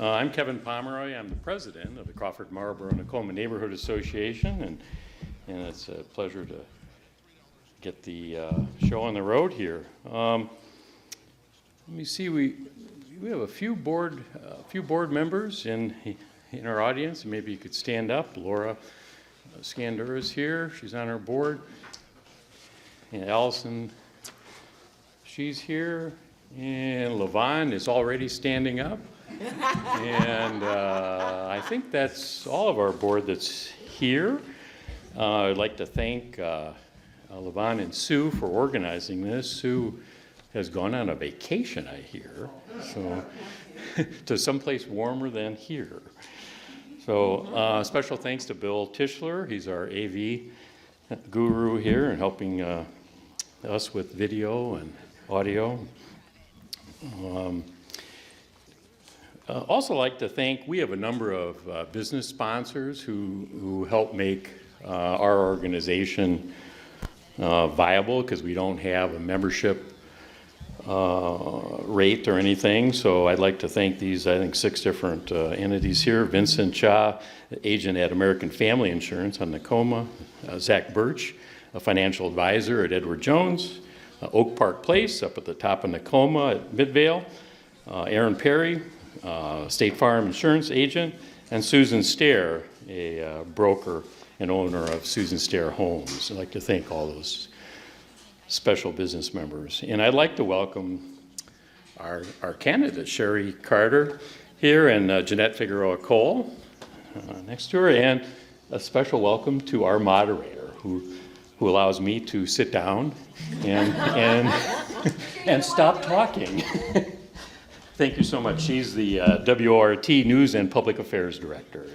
I'm Kevin Pomeroy. I'm the president of the Crawford-Marlborough-Nakoma Neighborhood Association, and it's a pleasure to get the show on the road here. Let me see. We have a few board members in our audience. Maybe you could stand up. Laura Scander is here. She's on our board. And Allison, she's here. And Levon is already standing up. And I think that's all of our board that's here. I'd like to thank Levon and Sue for organizing this. Sue has gone on a vacation, I hear, so to someplace warmer than here. So special thanks to Bill Tischler. He's our AV guru here and helping us with video and audio. Also like to thank, we have a number of business sponsors who help make our organization viable, because we don't have a membership rate or anything. So I'd like to thank these, I think, 6 different entities here. Vincent Cha, agent at American Family Insurance on Nakoma. Zach Birch, a financial advisor at Edward Jones. Oak Park Place up at the top of Nakoma at Midvale. Aaron Perry, State Farm Insurance agent. And Susan Stair, a broker and owner of Susan Stair Homes. I'd like to thank all those special business members. And I'd like to welcome our candidate, Sherry Carter, here, and Jeanette Figueroa Cole next to her, and a special welcome to our moderator, who allows me to sit down and stop talking. Thank you so much. She's the WORT News and Public Affairs Director.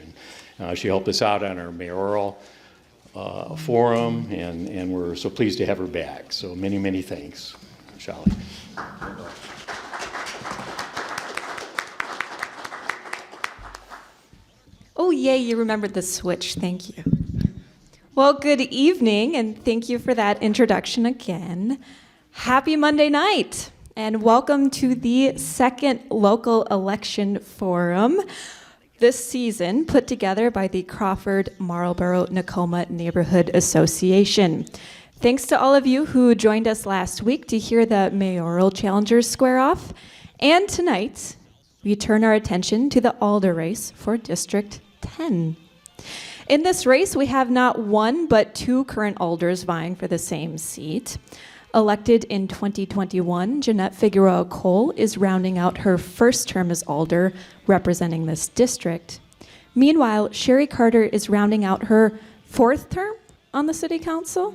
And she helped us out on our mayoral forum, and we're so pleased to have her back. So many, many thanks, Shali. Oh, yay, you remembered the switch. Thank you. Well, good evening, and thank you for that introduction again. Happy Monday night, and welcome to the second local election forum this season, put together by the Crawford-Marlborough-Nakoma Neighborhood Association. Thanks to all of you who joined us last week to hear the mayoral challengers square off. And tonight, we turn our attention to the Alder race for District 10. In this race, we have not one, but 2 current Alders vying for the same seat. Elected in 2021, Jeanette Figueroa Cole is rounding out her first term as Alder, representing this district. Meanwhile, Sherry Carter is rounding out her 4th term on the City Council.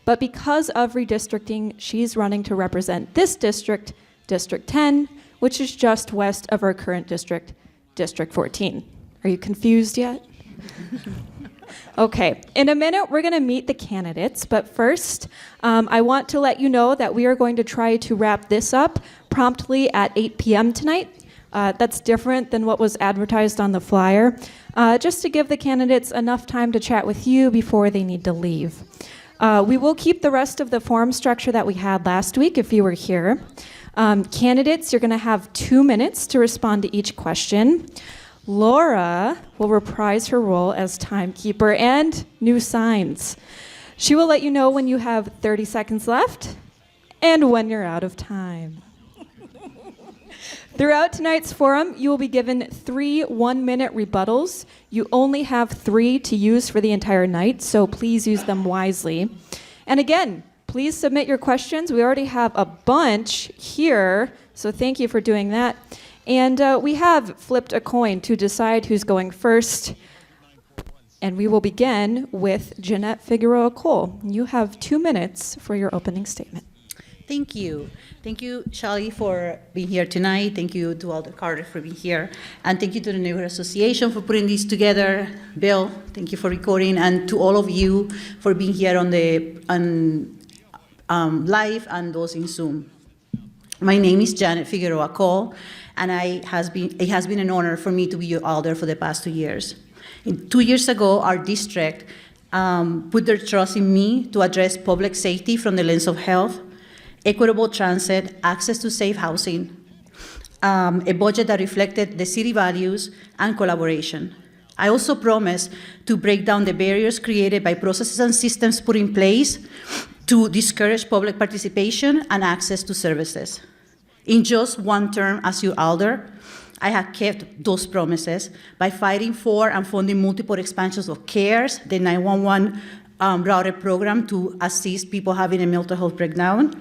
But because of redistricting, she's running to represent this district, District 10, which is just west of our current district, District 14. Are you confused yet? Okay, in a minute, we're going to meet the candidates, but first, I want to let you know that we are going to try to wrap this up promptly at 8 p.m. tonight. That's different than what was advertised on the flyer, just to give the candidates enough time to chat with you before they need to leave. We will keep the rest of the forum structure that we had last week if you were here. Candidates, you're going to have 2 minutes to respond to each question. Laura will reprise her role as timekeeper and new signs. She will let you know when you have 30 seconds left and when you're out of time. Throughout tonight's forum, you will be given 3 one-minute rebuttals. You only have 3 to use for the entire night, so please use them wisely. And again, please submit your questions. We already have a bunch here, so thank you for doing that. And we have flipped a coin to decide who's going first. And we will begin with Jeanette Figueroa Cole. You have 2 minutes for your opening statement. Thank you. Thank you, Shali, for being here tonight. Thank you to Alder Carter for being here. And thank you to the Neighborhood Association for putting this together. Bill, thank you for recording. And to all of you for being here on live and those in Zoom. My name is Janet Figueroa Cole, and it has been an honor for me to be your Alder for the past 2 years. 2 years ago, our district put their trust in me to address public safety from the lens of health, equitable transit, access to safe housing, a budget that reflected the city values and collaboration. I also promised to break down the barriers created by processes and systems put in place to discourage public participation and access to services. In just one term as your Alder, I have kept those promises by fighting for and funding multiple expansions of CARES, the 911 routed program to assist people having a mental health breakdown.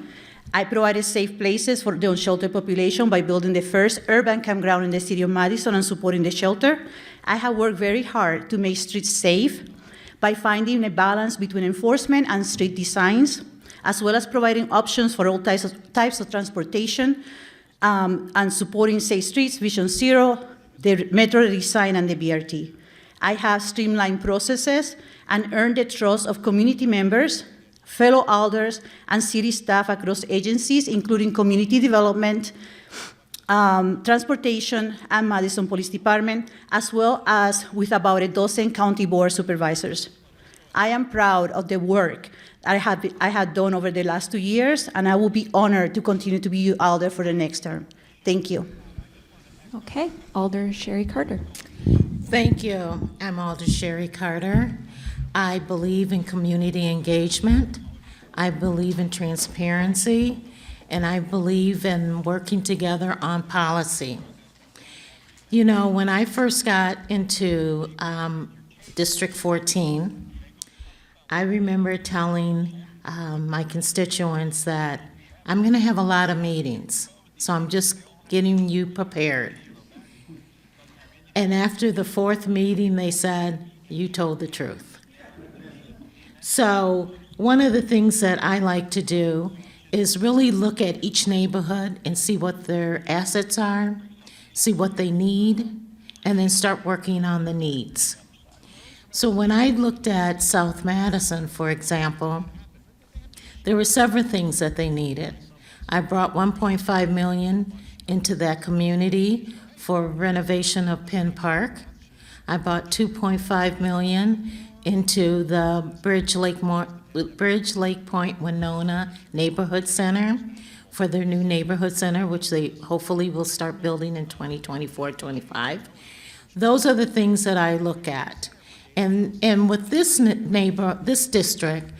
I provided safe places for the unsheltered population by building the first urban campground in the city of Madison and supporting the shelter. I have worked very hard to make streets safe by finding a balance between enforcement and street designs, as well as providing options for all types of transportation, and supporting Safe Streets, Vision Zero, the Metro design, and the BRT. I have streamlined processes and earned the trust of community members, fellow alders, and city staff across agencies, including community development, transportation, and Madison Police Department, as well as with about a dozen county board supervisors. I am proud of the work I had done over the last 2 years, and I will be honored to continue to be your Alder for the next term. Thank you. Okay, Alder Sherry Carter. Thank you. I'm Alder Sherry Carter. I believe in community engagement. I believe in transparency, and I believe in working together on policy. You know, when I first got into District 14, I remember telling my constituents that I'm going to have a lot of meetings, so I'm just getting you prepared. And after the fourth meeting, they said, you told the truth. So one of the things that I like to do is really look at each neighborhood and see what their assets are, see what they need, and then start working on the needs. So when I looked at South Madison, for example, there were several things that they needed. I brought $1.5 million into that community for renovation of Penn Park. I brought $2.5 million into the Bridge Lake Point Winona Neighborhood Center for their new neighborhood center, which they hopefully will start building in 2024-25. Those are the things that I look at. And with this district,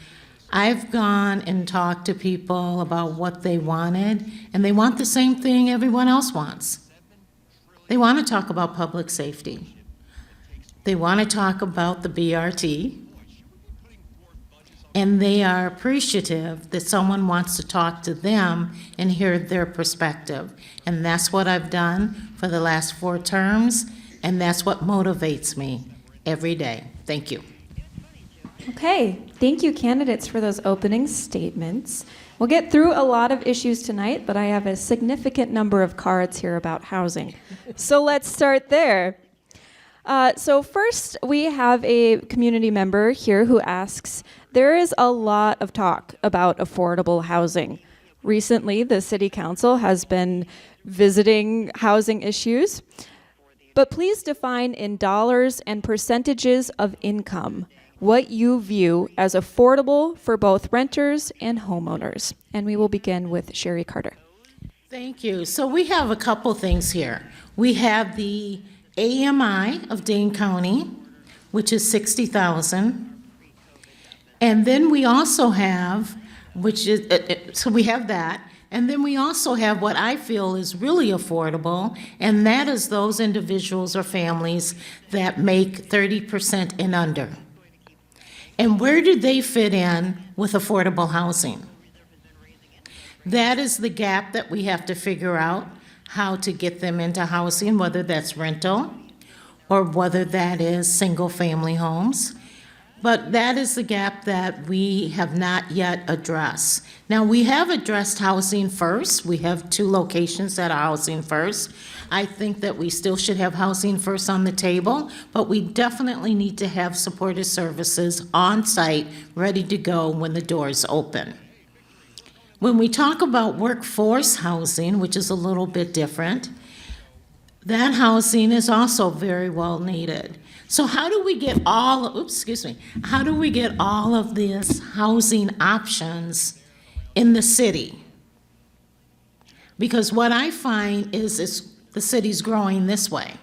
I've gone and talked to people about what they wanted, and they want the same thing everyone else wants. They want to talk about public safety. They want to talk about the BRT, and they are appreciative that someone wants to talk to them and hear their perspective. And that's what I've done for the last 4 terms, and that's what motivates me every day. Thank you. Okay, thank you, candidates, for those opening statements. We'll get through a lot of issues tonight, but I have a significant number of cards here about housing. So let's start there. So first, we have a community member here who asks, there is a lot of talk about affordable housing. Recently, the City Council has been visiting housing issues, but please define in dollars and percentages of income what you view as affordable for both renters and homeowners. And we will begin with Sherry Carter. Thank you. So we have a couple things here. We have the AMI of Dane County, which is $60,000. And then we also have, so we have that. And then we also have what I feel is really affordable, and that is those individuals or families that make 30% and under. And where do they fit in with affordable housing? That is the gap that we have to figure out how to get them into housing, whether that's rental or whether that is single-family homes. But that is the gap that we have not yet addressed. Now, we have addressed housing first. We have 2 locations that are housing first. I think that we still should have housing first on the table, but we definitely need to have supportive services on site, ready to go when the doors open. When we talk about workforce housing, which is a little bit different, that housing is also very well needed. So how do we get all of these housing options in the city? Because what I find is the city's growing this way.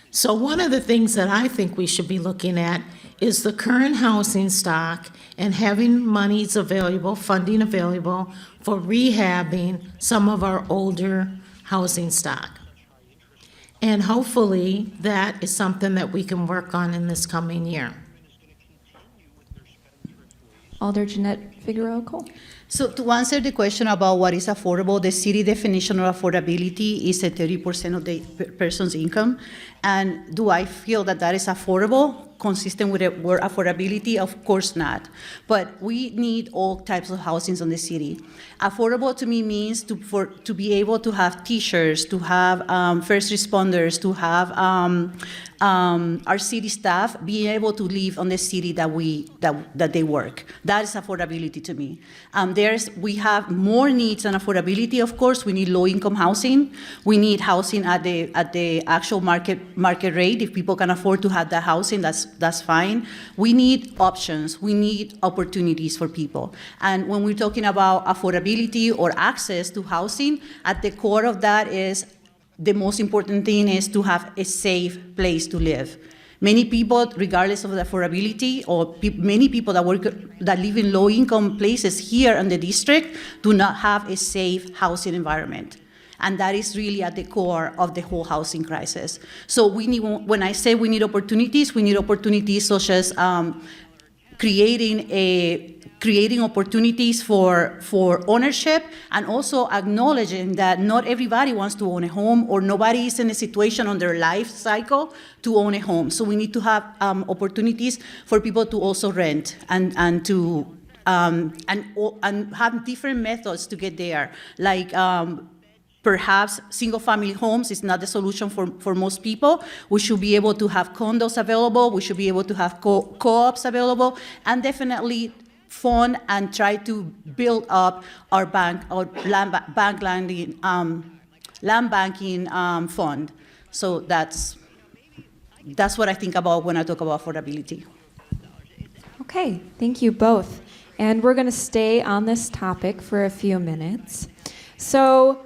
So one of the things that I think we should be looking at is the current housing stock and having monies available, funding available for rehabbing some of our older housing stock. And hopefully that is something that we can work on in this coming year. Alder Jeanette Figueroa Cole. So to answer the question about what is affordable, the city definition of affordability is a 30% of the person's income. And do I feel that that is affordable, consistent with the word affordability? Of course not. But we need all types of housings in the city. Affordable to me means to be able to have teachers, to have first responders, to have our city staff being able to live on the city that they work. That is affordability to me. We have more needs than affordability. Of course, we need low-income housing. We need housing at the actual market rate. If people can afford to have that housing, that's fine. We need options. We need opportunities for people. And when we're talking about affordability or access to housing, at the core of that is the most important thing is to have a safe place to live. Many people, regardless of the affordability, or many people that live in low-income places here in the district do not have a safe housing environment. And that is really at the core of the whole housing crisis. So when I say we need opportunities such as creating opportunities for ownership, and also acknowledging that not everybody wants to own a home, or nobody is in a situation on their life cycle to own a home. So we need to have opportunities for people to also rent and have different methods to get there, like perhaps single-family homes is not the solution for most people. We should be able to have condos available. We should be able to have co-ops available, and definitely fund and try to build up our land banking fund. So that's what I think about when I talk about affordability. Okay, thank you both. And we're going to stay on this topic for a few minutes. So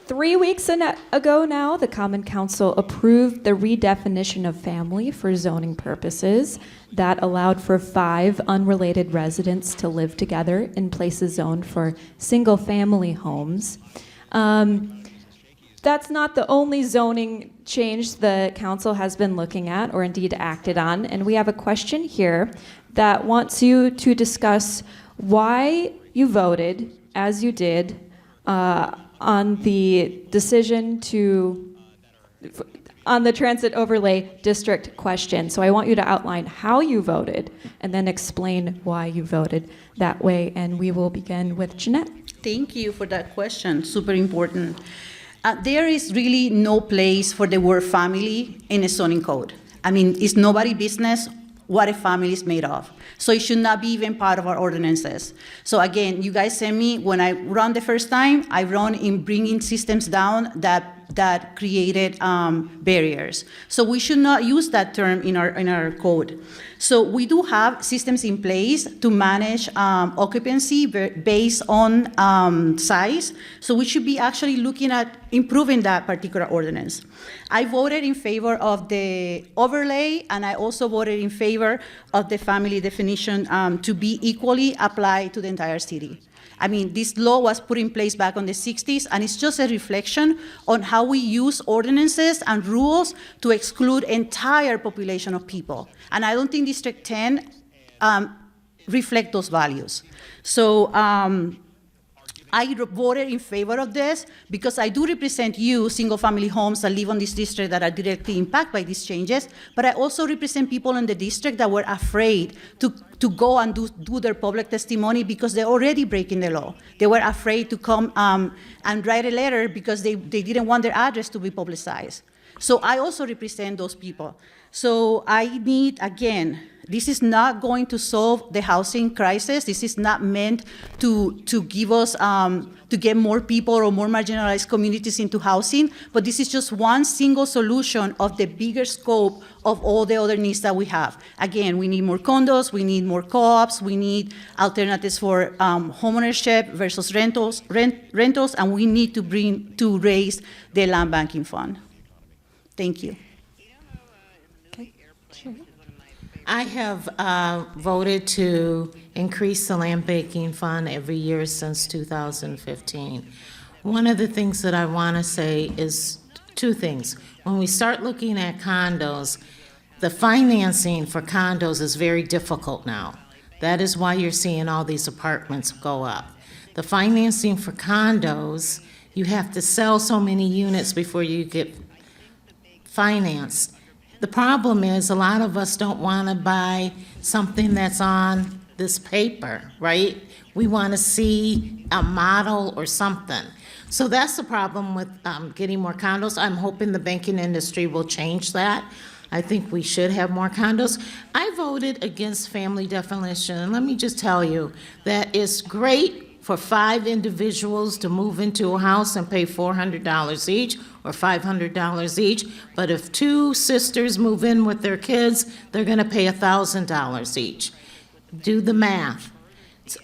3 weeks ago now, the Common Council approved the redefinition of family for zoning purposes that allowed for 5 unrelated residents to live together in places zoned for single-family homes. That's not the only zoning change the council has been looking at, or indeed acted on, and we have a question here that wants you to discuss why you voted as you did on the decision on the transit overlay district question. So I want you to outline how you voted and then explain why you voted that way. And we will begin with Jeanette. Thank you for that question, super important. There is really no place for the word family in a zoning code. I mean, it's nobody's business what a family is made of. So it should not be even part of our ordinances. So again, you guys sent me, when I run the first time, I run in bringing systems down that created barriers. So we should not use that term in our code. So we do have systems in place to manage occupancy based on size. So we should be actually looking at improving that particular ordinance. I voted in favor of the overlay, and I also voted in favor of the family definition to be equally applied to the entire city. I mean, this law was put in place back in the 60s, and it's just a reflection on how we use ordinances and rules to exclude entire population of people. And I don't think District 10 reflect those values. So I voted in favor of this because I do represent you, single-family homes that live on this district that are directly impacted by these changes, but I also represent people in the district that were afraid to go and do their public testimony because they're already breaking the law. They were afraid to come and write a letter because they didn't want their address to be publicized. So I also represent those people. So I need, again, This is not going to solve the housing crisis. This is not meant to give us, to get more people or more marginalized communities into housing, but this is just one single solution of the bigger scope of all the other needs that we have. Again, we need more condos, we need more co-ops, we need alternatives for homeownership versus rentals, and we need to raise the land banking fund. Thank you. Okay, sure. I have voted to increase the land banking fund every year since 2015. One of the things that I want to say is two things. When we start looking at condos, the financing for condos is very difficult now. That is why you're seeing all these apartments go up. The financing for condos, you have to sell so many units before you get financed. The problem is a lot of us don't want to buy something that's on this paper, right? We want to see a model or something. So that's the problem with getting more condos. I'm hoping the banking industry will change that. I think we should have more condos. I voted against family definition, and let me just tell you that it's great for 5 individuals to move into a house and pay $400 each or $500 each, but if 2 sisters move in with their kids, they're going to pay $1,000 each. Do the math.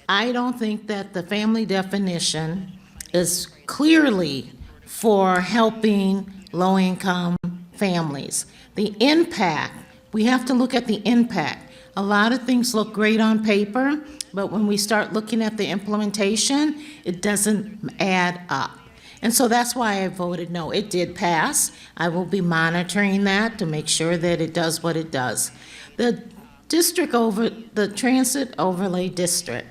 I don't think that the family definition is clearly for helping low-income families. The impact, we have to look at the impact. A lot of things look great on paper, but when we start looking at the implementation, it doesn't add up. And so that's why I voted no. It did pass. I will be monitoring that to make sure that it does what it does. The transit overlay district.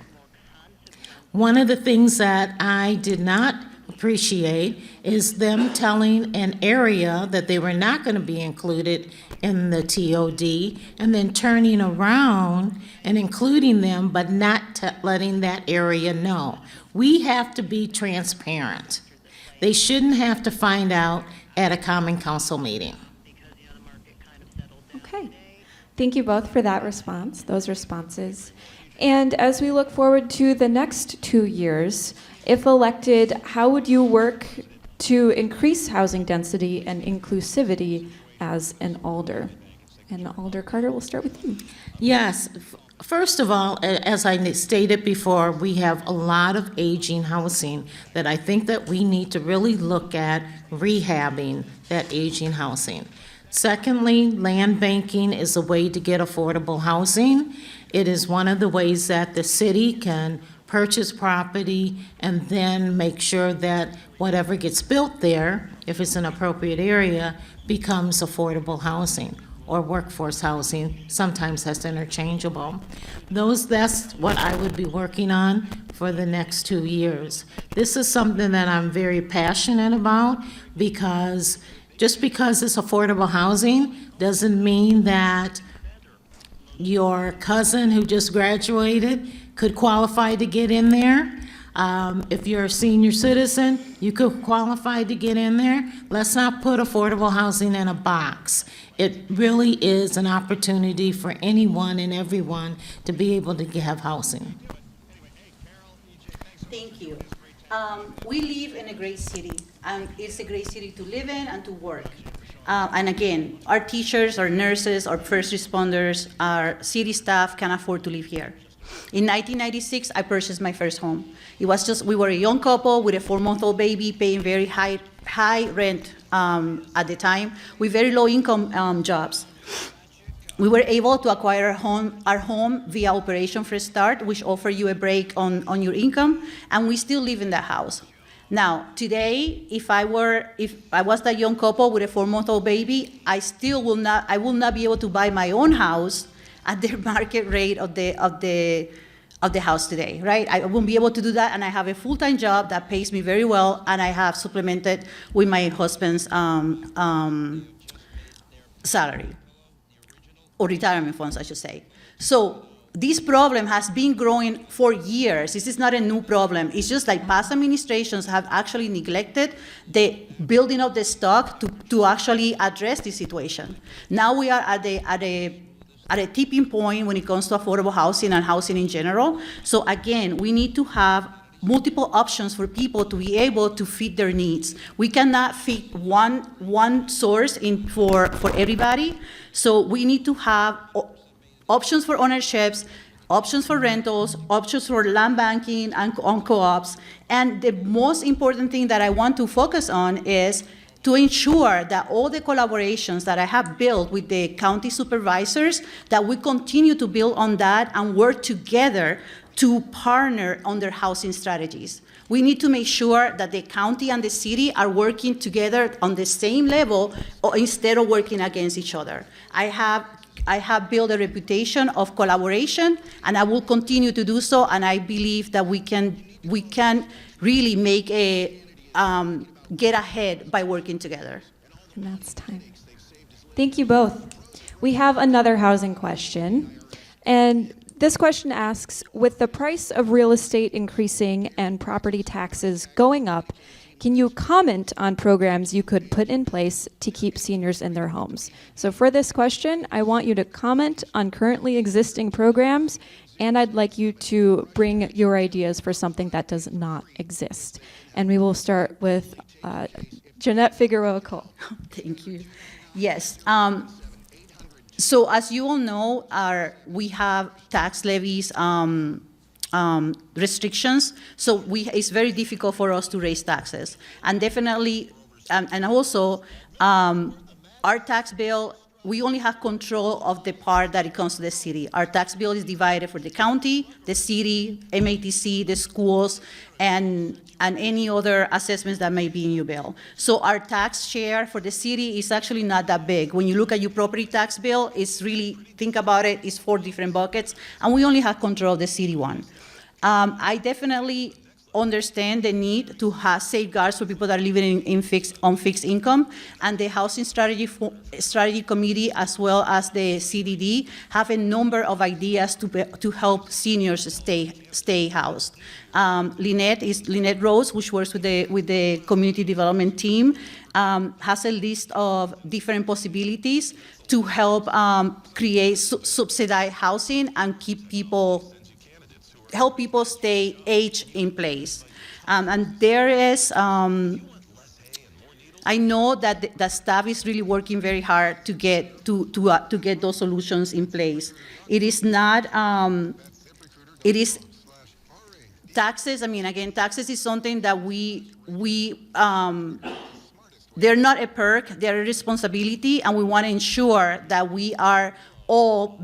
One of the things that I did not appreciate is them telling an area that they were not going to be included in the TOD and then turning around and including them but not letting that area know. We have to be transparent. They shouldn't have to find out at a common council meeting. Okay. Thank you both for that response, those responses. And as we look forward to the next 2 years, if elected, how would you work to increase housing density and inclusivity as an Alder? And Alder Carter, we'll start with you. Yes. First of all, as I stated before, we have a lot of aging housing that I think that we need to really look at rehabbing that aging housing. Secondly, land banking is a way to get affordable housing. It is one of the ways that the city can purchase property and then make sure that whatever gets built there, if it's an appropriate area, becomes affordable housing or workforce housing. Sometimes that's interchangeable. That's what I would be working on for the next 2 years. This is something that I'm very passionate about because just because it's affordable housing doesn't mean that your cousin who just graduated could qualify to get in there. If you're a senior citizen, you could qualify to get in there. Let's not put affordable housing in a box. It really is an opportunity for anyone and everyone to be able to have housing. Thank you. We live in a great city, and it's a great city to live in and to work. And again, our teachers, our nurses, our first responders, our city staff can afford to live here. In 1996, I purchased my first home. It was just, we were a young couple with a 4-month-old baby paying very high rent at the time with very low income jobs. We were able to acquire our home via Operation Fresh Start, which offered you a break on your income, and we still live in that house. Now, today, if I was that young couple with a 4-month-old baby, I will not be able to buy my own house at the market rate of the house today, right? I won't be able to do that, and I have a full-time job that pays me very well, and I have supplemented with my husband's salary, or retirement funds, I should say. So this problem has been growing for years. This is not a new problem. It's just like past administrations have actually neglected the building of the stock to actually address this situation. Now we are at a at a tipping point when it comes to affordable housing and housing in general. So again, we need to have multiple options for people to be able to fit their needs. We cannot fit one source in for everybody. So we need to have options for ownerships, options for rentals, options for land banking and on co-ops. And the most important thing that I want to focus on is to ensure that all the collaborations that I have built with the county supervisors, that we continue to build on that and work together to partner on their housing strategies. We need to make sure that the county and the city are working together on the same level instead of working against each other. I have built a reputation of collaboration, and I will continue to do so, and I believe that we can really make get ahead by working together. And that's time. Thank you both. We have another housing question. And this question asks, with the price of real estate increasing and property taxes going up, can you comment on programs you could put in place to keep seniors in their homes? So for this question, I want you to comment on currently existing programs, and I'd like you to bring your ideas for something that does not exist. And we will start with Jeanette Figueroa-Cole. Thank you. Yes. So as you all know, we have tax levies restrictions. So it's very difficult for us to raise taxes. And definitely, and also, our tax bill, we only have control of the part that it comes to the city. Our tax bill is divided for the county, the city, MATC, the schools, and any other assessments that may be in your bill. So our tax share for the city is actually not that big. When you look at your property tax bill, it's really, think about it, it's 4 different buckets, and we only have control of the city one. I definitely understand the need to have safeguards for people that are living on fixed income, and the Housing Strategy Committee, as well as the CDD, have a number of ideas to help seniors stay housed. Lynette Rose, which works with the community development team, has a list of different possibilities to help create subsidized housing and help people stay age in place. And there is, I know that the staff is really working very hard to get those solutions in place. It is not, it is taxes. I mean, again, taxes is something that they're not a perk, they're a responsibility, and we want to ensure that we are all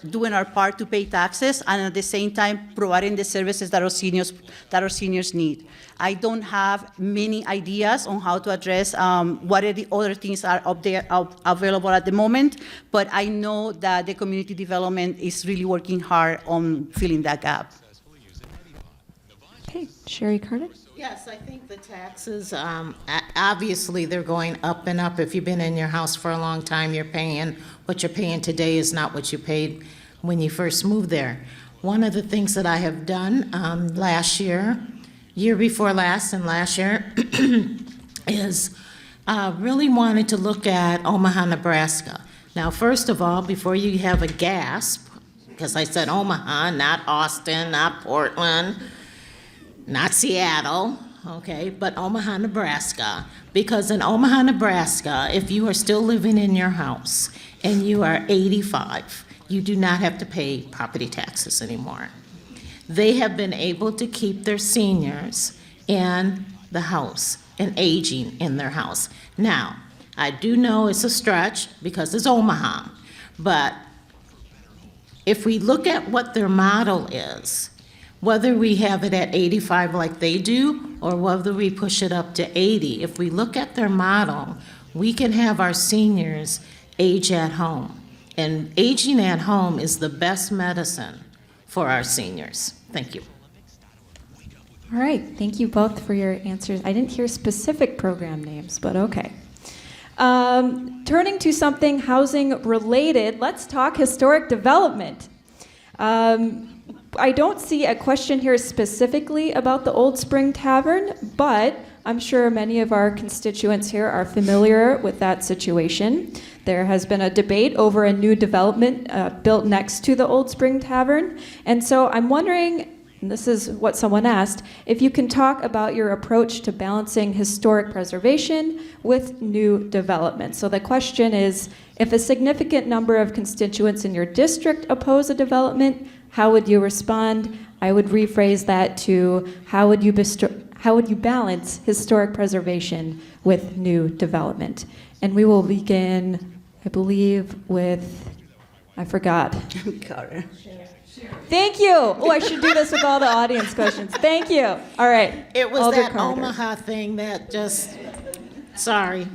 doing our part to pay taxes, and at the same time providing the services that our seniors need. I don't have many ideas on how to address what are the other things are up there available at the moment, but I know that the community development is really working hard on filling that gap. Okay, Sherry Carter. Yes, I think the taxes, obviously, they're going up and up. If you've been in your house for a long time, you're paying, what you're paying today is not what you paid when you first moved there. One of the things that I have done last year, year before last and last year, is really wanted to look at Omaha, Nebraska. Now, first of all, before you have a gasp, because I said Omaha, not Austin, not Portland, not Seattle, okay, but Omaha, Nebraska. Because in Omaha, Nebraska, if you are still living in your house and you are 85, you do not have to pay property taxes anymore. They have been able to keep their seniors in the house and aging in their house. Now, I do know it's a stretch because it's Omaha, but if we look at what their model is, whether we have it at 85 like they do, or whether we push it up to 80, if we look at their model, we can have our seniors age at home. And aging at home is the best medicine for our seniors. Thank you. All right, thank you both for your answers. I didn't hear specific program names, but okay. Turning to something housing related, let's talk historic development. I don't see a question here specifically about the Old Spring Tavern, but I'm sure many of our constituents here are familiar with that situation. There has been a debate over a new development built next to the Old Spring Tavern. And so I'm wondering, and this is what someone asked, if you can talk about your approach to balancing historic preservation with new development. So the question is, if a significant number of constituents in your district oppose a development, how would you respond? I would rephrase that to, how would you balance historic preservation with new development? And we will begin, I believe, with, I forgot. Carter. Thank you. Oh, I should do this with all the audience questions. Thank you. All right. It was Alder that Carter. Omaha thing that just, sorry.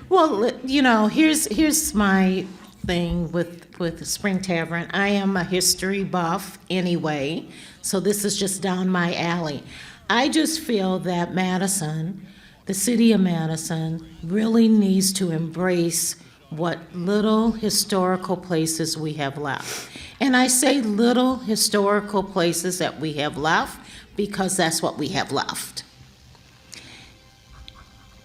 Well, here's my thing with the Spring Tavern. I am a history buff anyway, so this is just down my alley. I just feel that Madison, the city of Madison, really needs to embrace what little historical places we have left. And I say little historical places that we have left because that's what we have left.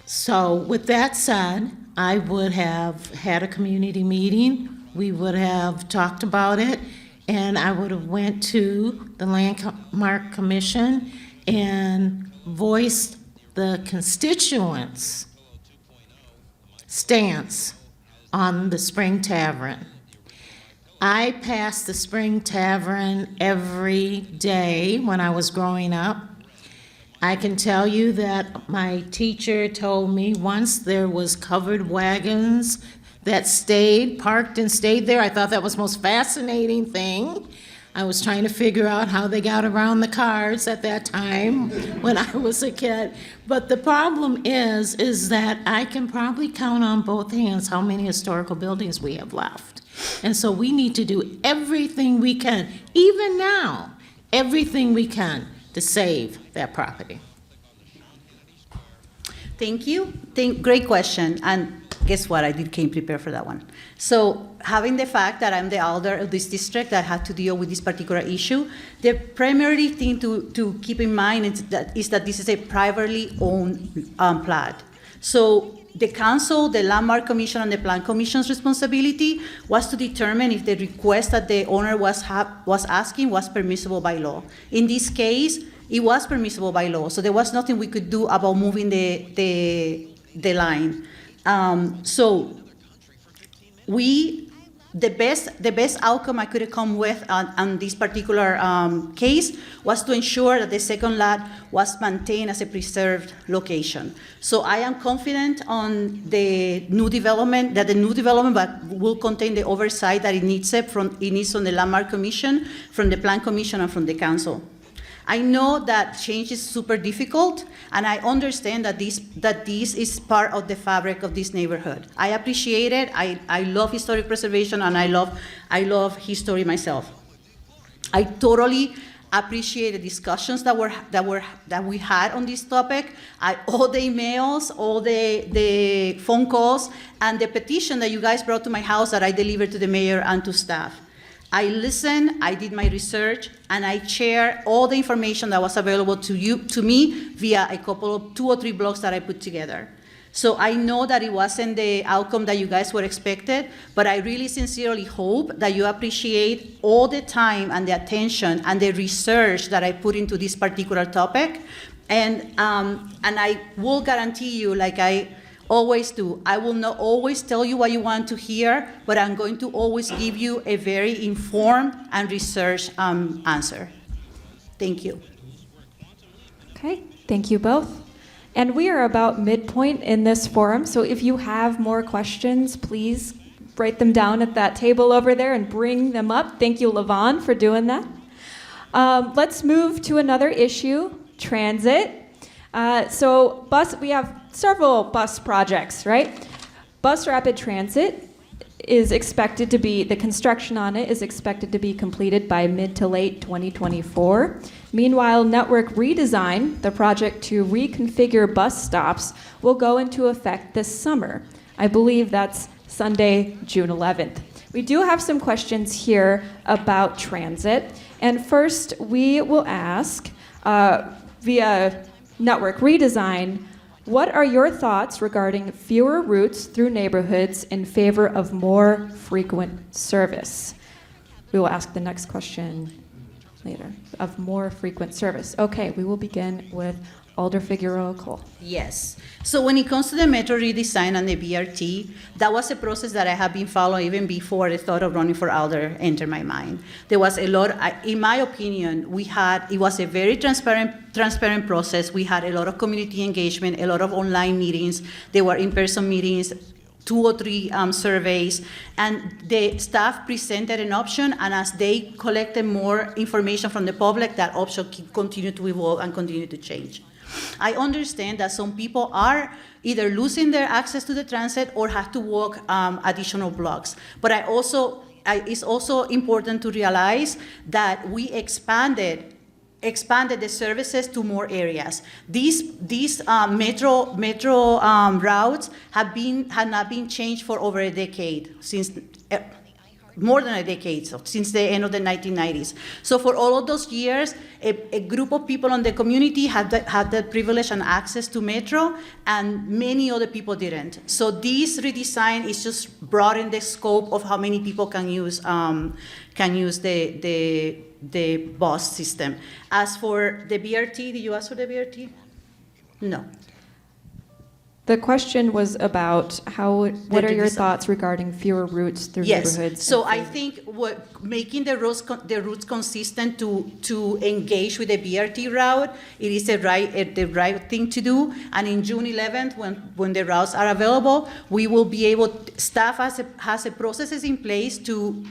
So with that said, I would have had a community meeting. We would have talked about it, and I would have went to the Landmark Commission and voiced the constituents' stance on the Spring Tavern. I passed the Spring Tavern every day when I was growing up. I can tell you that my teacher told me once there was covered wagons that parked and stayed there. I thought that was the most fascinating thing. I was trying to figure out how they got around the cars at that time when I was a kid. But the problem is that I can probably count on both hands how many historical buildings we have left. And so we need to do everything we can, even now, everything we can to save that property. Thank you. Great question. And guess what? I came prepared for that one. So having the fact that I'm the Alder of this district that had to deal with this particular issue, the primary thing to keep in mind is that this is a privately owned plat. So the council, the Landmark Commission, and the Plan Commission's responsibility was to determine if the request that the owner was asking was permissible by law. In this case, it was permissible by law, so there was nothing we could do about moving the line. So the best outcome I could have come with on this particular case was to ensure that the second lot was maintained as a preserved location. So I am confident on the new development, that the new development will contain the oversight that it needs from the Landmark Commission, from the Plan Commission, and from the council. I know that change is super difficult, and I understand that this is part of the fabric of this neighborhood. I appreciate it. I love historic preservation, and I love history myself. I totally appreciate the discussions that we had on this topic. All the emails, all the phone calls, and the petition that you guys brought to my house that I delivered to the mayor and to staff. I listened, I did my research, and I shared all the information that was available to me via a couple of 2 or 3 blogs that I put together. So I know that it wasn't the outcome that you guys were expected, but I really sincerely hope that you appreciate all the time and the attention and the research that I put into this particular topic. And I will guarantee you, like I always do, I will not always tell you what you want to hear, but I'm going to always give you a very informed and researched answer. Thank you. Okay, thank you both. And we are about midpoint in this forum, so if you have more questions, please write them down at that table over there and bring them up. Thank you, Levon, for doing that. Let's move to another issue, transit. We have several bus projects, right? Bus rapid transit is expected to be, the construction on it is expected to be completed by mid to late 2024. Meanwhile, network redesign, the project to reconfigure bus stops, will go into effect this summer. I believe that's Sunday, June 11th. We do have some questions here about transit. And first, we will ask via network redesign, what are your thoughts regarding fewer routes through neighborhoods in favor of more frequent service? We will ask the next question later, of more frequent service. Okay, we will begin with Alder Figueroa Cole. Yes. So when it comes to the metro redesign and the BRT, that was a process that I have been following even before the thought of running for Alder entered my mind. There was a lot, in my opinion, it was a very transparent process. We had a lot of community engagement, a lot of online meetings. There were in-person meetings, 2 or 3 surveys, and the staff presented an option, and as they collected more information from the public, that option continued to evolve and continue to change. I understand that some people are either losing their access to the transit or have to walk additional blocks. But it's also important to realize that we expanded the services to more areas. These metro routes have not been changed for over a decade, since more than a decade, so since the end of the 1990s. So for all of those years, a group of people in the community had the privilege and access to metro, and many other people didn't. So this redesign is just broadening the scope of how many people can use the bus system. As for the BRT, did you ask for the BRT? No. The question was about what are your thoughts regarding fewer routes through neighborhoods? So I think making the routes consistent to engage with the BRT route, it is the right thing to do. And in June 11th, when the routes are available, we will be able. Staff has a processes in place to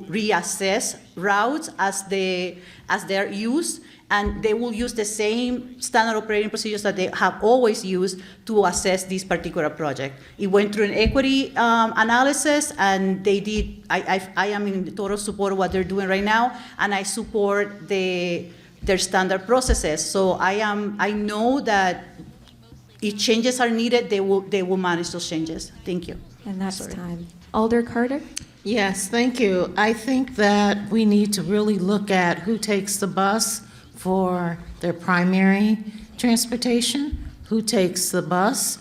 reassess routes as they're used. And they will use the same standard operating procedures that they have always used to assess this particular project. It went through an equity analysis, and they did. I am in total support of what they're doing right now, and I support their standard processes. So I know that if changes are needed, they will manage those changes. Thank you. And that's time. Alder Carter? Yes, thank you. I think that we need to really look at who takes the bus for their primary transportation, who takes the bus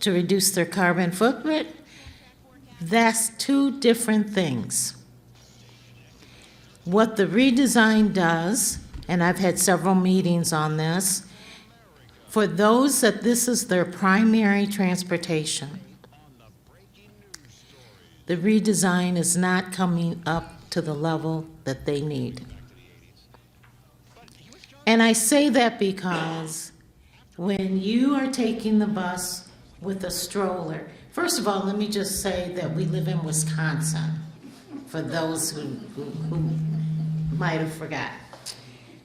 to reduce their carbon footprint. That's 2 different things. What the redesign does, and I've had several meetings on this, for those that this is their primary transportation, the redesign is not coming up to the level that they need. And I say that because when you are taking the bus with a stroller, first of all, let me just say that we live in Wisconsin, for those who might have forgot.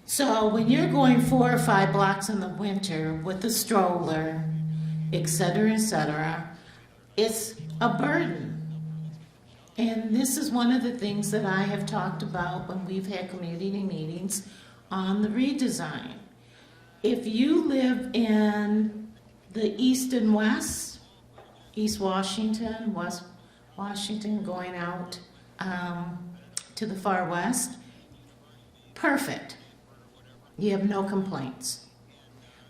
So when you're going 4 or 5 blocks in the winter with a stroller, et cetera, it's a burden. And this is one of the things that I have talked about when we've had community meetings on the redesign. If you live in the east and west, East Washington, West Washington, going out to the far west, perfect. You have no complaints.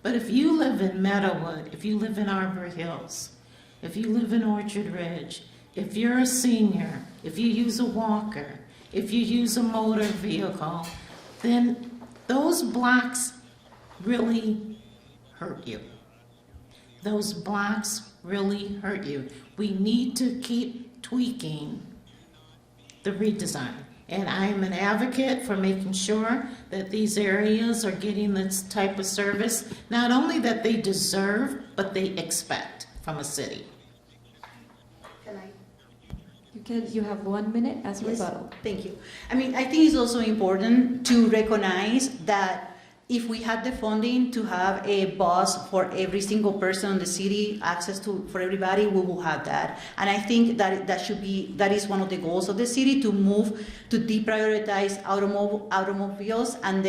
But if you live in Meadowood, if you live in Arbor Hills, if you live in Orchard Ridge, if you're a senior, if you use a walker, if you use a motor vehicle, then those blocks really hurt you. Those blocks really hurt you. We need to keep tweaking the redesign. And I am an advocate for making sure that these areas are getting this type of service, not only that they deserve, but they expect from a city. You have 1 minute as a rebuttal. Thank you. I mean, I think it's also important to recognize that if we had the funding to have a bus for every single person in the city, access to for everybody, we will have that. And I think that that is one of the goals of the city, to move to deprioritize automobiles and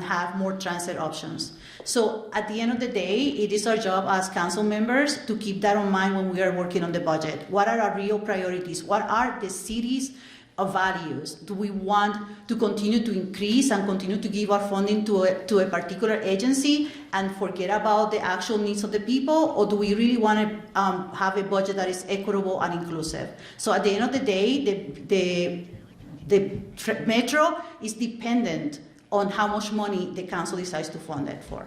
have more transit options. So at the end of the day, it is our job as council members to keep that in mind when we are working on the budget. What are our real priorities? What are the city's values. Do we want to continue to increase and continue to give our funding to a particular agency and forget about the actual needs of the people, or do we really want to have a budget that is equitable and inclusive? So at the end of the day, the Metro is dependent on how much money the council decides to fund it for.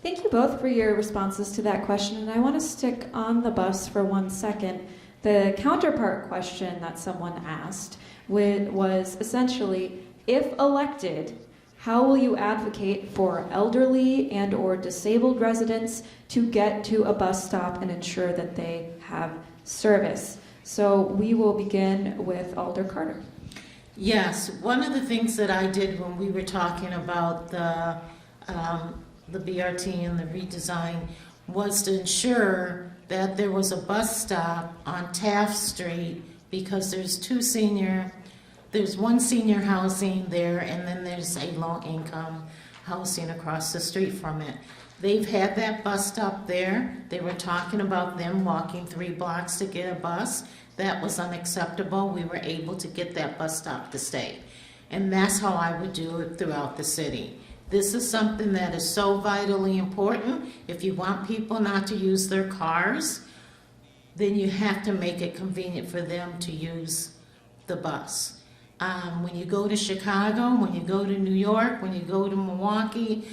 Thank you both for your responses to that question, and I want to stick on the bus for 1 second. The counterpart question that someone asked was essentially, if elected, how will you advocate for elderly and or disabled residents to get to a bus stop and ensure that they have service? So we will begin with Alder Carter. Yes, one of the things that I did when we were talking about the BRT and the redesign was to ensure that there was a bus stop on Taft Street, because there's one senior housing there, and then there's a low-income housing across the street from it. They've had that bus stop there. They were talking about them walking 3 blocks to get a bus. That was unacceptable. We were able to get that bus stop to stay. And that's how I would do it throughout the city. This is something that is so vitally important. If you want people not to use their cars, then you have to make it convenient for them to use the bus. When you go to Chicago, when you go to New York, when you go to Milwaukee,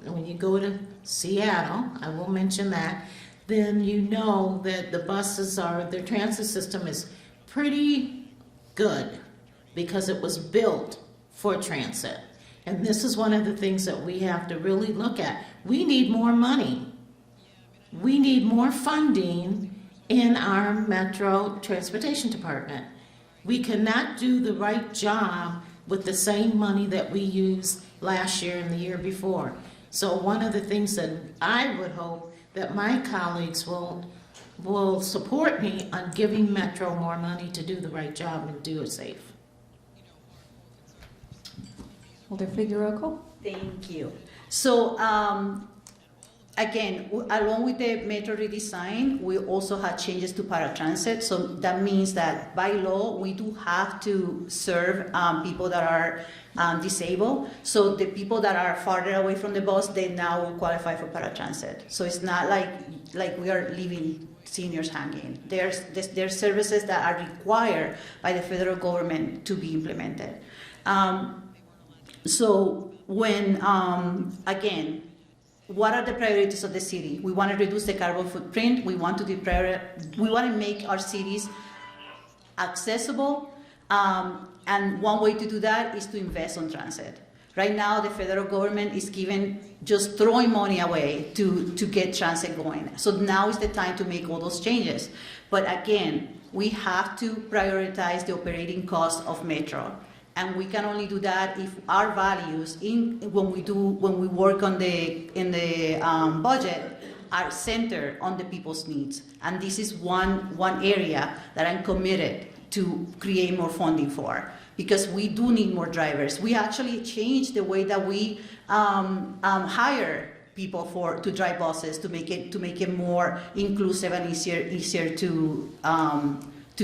when you go to Seattle, I will mention that, then you know that the buses their transit system is pretty good because it was built for transit. And this is one of the things that we have to really look at. We need more money. We need more funding in our Metro Transportation Department. We cannot do the right job with the same money that we used last year and the year before. So one of the things that I would hope that my colleagues will support me on giving Metro more money to do the right job and do it safe. Alder Figueroa. Thank you. So again, along with the Metro redesign, we also had changes to paratransit. So that means that by law, we do have to serve people that are disabled. So the people that are farther away from the bus, they now will qualify for paratransit. So it's not like we are leaving seniors hanging. There's services that are required by the federal government to be implemented. So when, again, what are the priorities of the city? We want to reduce the carbon footprint. We want to make our cities accessible. And one way to do that is to invest on transit. Right now, the federal government is just throwing money away to get transit going. So now is the time to make all those changes. But again, we have to prioritize the operating cost of Metro. And we can only do that if our values when we work in the budget are centered on the people's needs. And this is one area that I'm committed to create more funding for, because we do need more drivers. We actually changed the way that we hire people to drive buses to make it more inclusive and easier to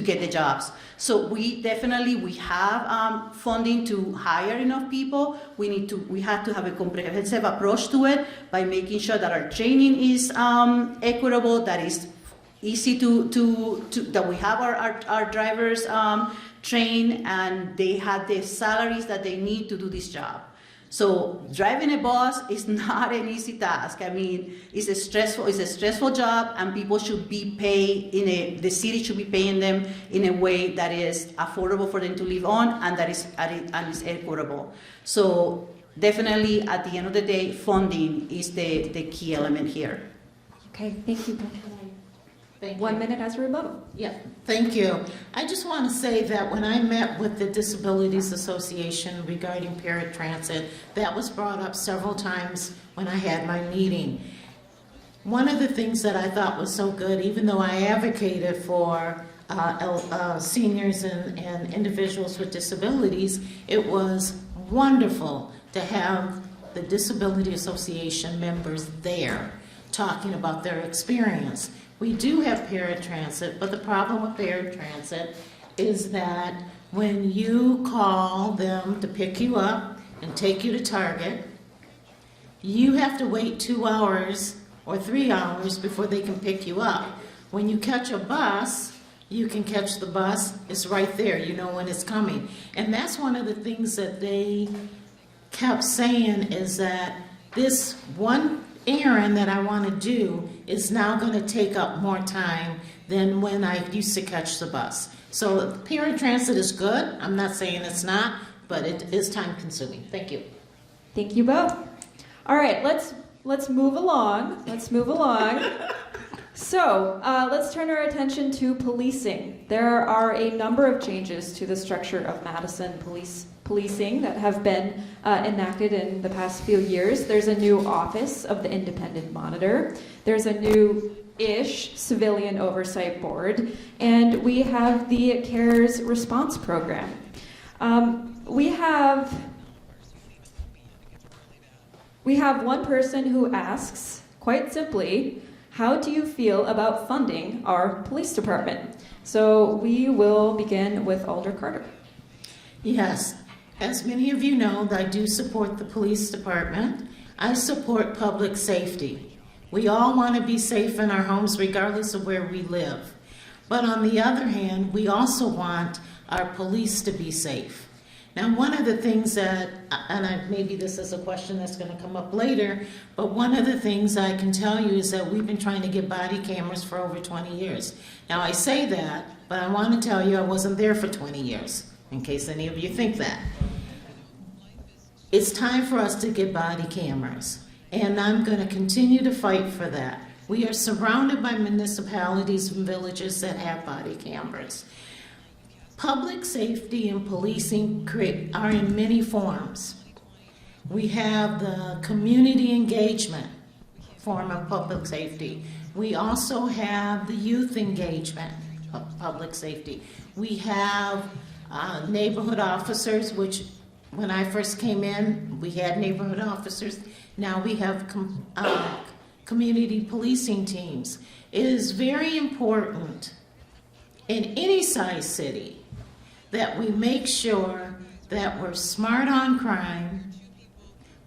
get the jobs. So we have funding to hire enough people. We have to have a comprehensive approach to it by making sure that our training is equitable, that is easy that we have our drivers trained and they have the salaries that they need to do this job. So driving a bus is not an easy task. I mean, it's a stressful job, and people should be paid the city should be paying them in a way that is affordable for them to live on, and that is equitable. So definitely, at the end of the day, funding is the key element here. Okay, thank you. Thank you. 1 minute as a rebuttal. Yeah, thank you. I just want to say that when I met with the Disabilities Association regarding paratransit, that was brought up several times when I had my meeting. One of the things that I thought was so good, even though I advocated for seniors and individuals with disabilities, it was wonderful to have the Disability Association members there talking about their experience. We do have paratransit, but the problem with paratransit is that when you call them to pick you up and take you to Target, you have to wait 2 hours or 3 hours before they can pick you up. When you catch a bus, you can catch the bus, it's right there, you know when it's coming. And that's one of the things that they kept saying is that this one errand that I want to do is now going to take up more time than when I used to catch the bus. So paratransit is good, I'm not saying it's not, but it is time consuming. Thank you. Thank you both. All right, let's move along. Let's move along. So let's turn our attention to policing. There are a number of changes to the structure of Madison policing that have been enacted in the past few years. There's a new office of the Independent Monitor. There's a new-ish civilian oversight board, and we have the CARES response program. We have one person who asks, quite simply, how do you feel about funding our police department? So we will begin with Alder Carter. Yes, as many of you know, I do support the police department. I support public safety. We all want to be safe in our homes regardless of where we live. But on the other hand, we also want our police to be safe. Now, one of the things that, and maybe this is a question that's going to come up later, but one of the things I can tell you is that we've been trying to get body cameras for over 20 years. Now, I say that, but I want to tell you I wasn't there for 20 years, in case any of you think that. It's time for us to get body cameras, and I'm going to continue to fight for that. We are surrounded by municipalities and villages that have body cameras. Public safety and policing are in many forms. We have the community engagement form of public safety. We also have the youth engagement of public safety. We have neighborhood officers, which when I first came in, we had neighborhood officers. Now we have community policing teams. It is very important in any size city that we make sure that we're smart on crime,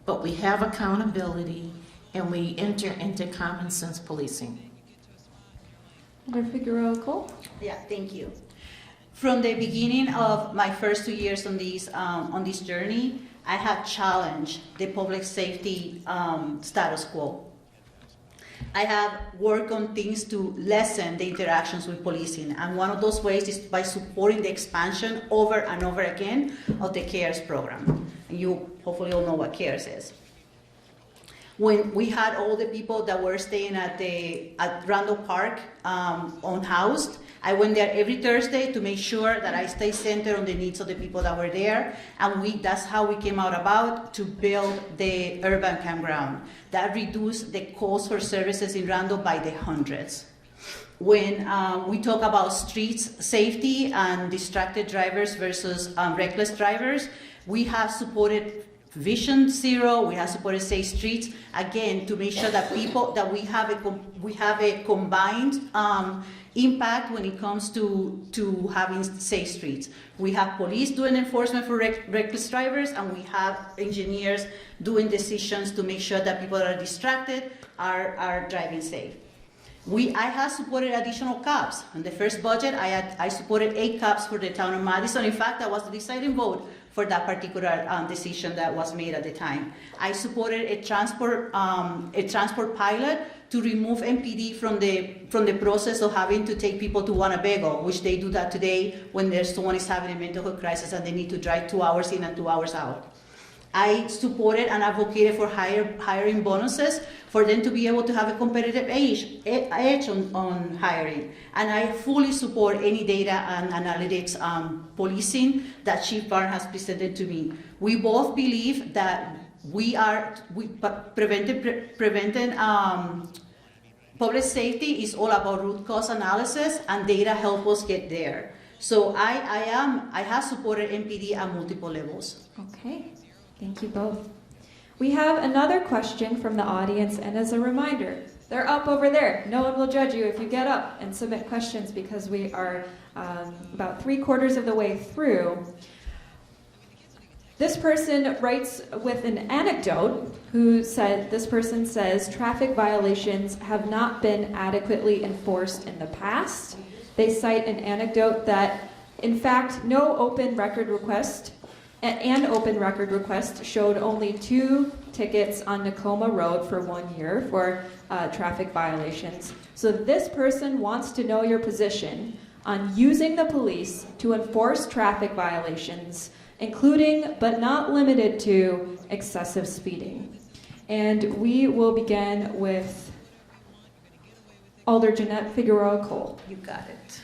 but we have accountability and we enter into common sense policing. Alder Figueroa Cole. Yeah, thank you. From the beginning of my first 2 years on this journey, I have challenged the public safety status quo. I have worked on things to lessen the interactions with policing, and one of those ways is by supporting the expansion over and over again of the CARES program. And you hopefully all know what CARES is. When we had all the people that were staying at Randall Park unhoused, I went there every Thursday to make sure that I stay centered on the needs of the people that were there, and that's how we came out about to build the urban campground. That reduced the cost for services in Randall by the hundreds. When we talk about streets safety and distracted drivers versus reckless drivers, we have supported Vision Zero, we have supported Safe Streets, again, to make sure that we have a combined impact when it comes to having safe streets. We have police doing enforcement for reckless drivers, and we have engineers doing decisions to make sure that people that are distracted are driving safe. I have supported additional cops. In the first budget, I supported 8 cops for the town of Madison. In fact, that was the deciding vote for that particular decision that was made at the time. I supported a transport pilot to remove MPD from the process of having to take people to Winnebago, which they do that today when someone is having a mental health crisis and they need to drive 2 hours in and 2 hours out. I supported and advocated for hiring bonuses for them to be able to have a competitive edge on hiring. And I fully support any data and analytics policing that Chief Barnes has presented to me. We both believe that preventing public safety is all about root cause analysis, and data help us get there. So I have supported MPD at multiple levels. Okay, thank you both. We have another question from the audience, and as a reminder, they're up over there. No one will judge you if you get up and submit questions because we are about 3/4 of the way through. This person writes with an anecdote this person says traffic violations have not been adequately enforced in the past. They cite an anecdote that, in fact, an open record request showed only 2 tickets on Nakoma Road for 1 year for traffic violations. So this person wants to know your position on using the police to enforce traffic violations, including but not limited to excessive speeding. And we will begin with Alder Jeanette Figueroa Cole. You got it.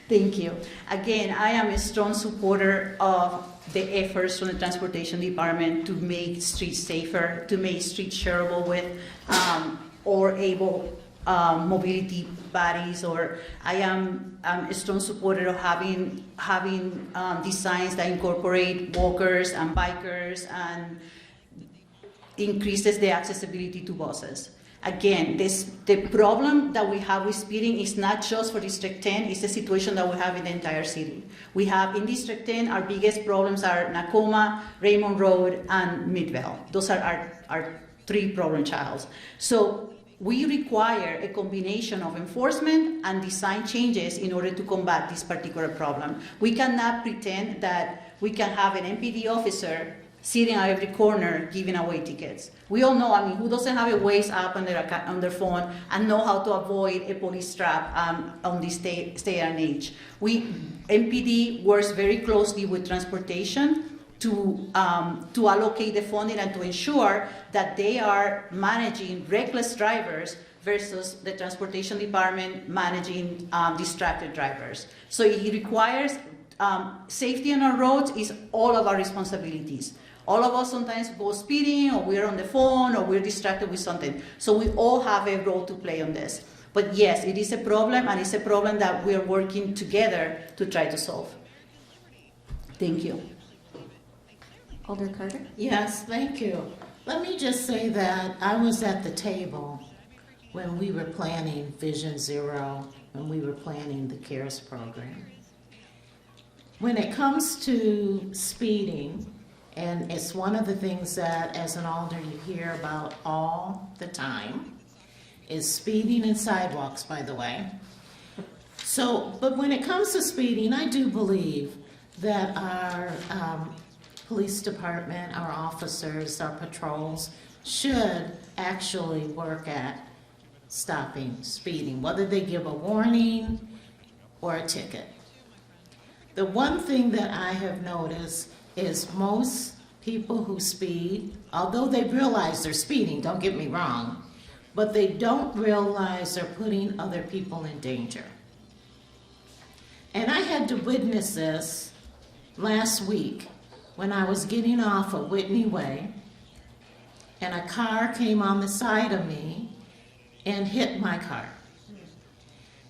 Thank you. Again, I am a strong supporter of the efforts from the Transportation Department to make streets safer, to make streets shareable with or able mobility bodies. Or I am a strong supporter of having designs that incorporate walkers and bikers and increases the accessibility to buses. Again, the problem that we have with speeding is not just for District 10, it's the situation that we have in the entire city. We have in District 10, our biggest problems are Nakoma, Raymond Road, and Midvale. Those are our 3 problem childs. So we require a combination of enforcement and design changes in order to combat this particular problem. We cannot pretend that we can have an MPD officer sitting at every corner giving away tickets. We all know, who doesn't have a Waze app on their phone and know how to avoid a police trap on this day and age? MPD works very closely with transportation to allocate the funding and to ensure that they are managing reckless drivers versus the Transportation Department managing distracted drivers. So it requires safety on our roads is all of our responsibilities. All of us sometimes go speeding, or we're on the phone, or we're distracted with something. So we all have a role to play on this. But yes, it is a problem, and it's a problem that we are working together to try to solve. Thank you. Alder Carter? Yes, thank you. Let me just say that I was at the table when we were planning Vision Zero, when we were planning the CARES program. When it comes to speeding, and it's one of the things that as an alder you hear about all the time, is speeding and sidewalks, by the way. But when it comes to speeding, I do believe that our police department, our officers, our patrols should actually work at stopping speeding, whether they give a warning or a ticket. The one thing that I have noticed is most people who speed, although they realize they're speeding, don't get me wrong, but they don't realize they're putting other people in danger. And I had to witness this last week when I was getting off of Whitney Way, and a car came on the side of me and hit my car.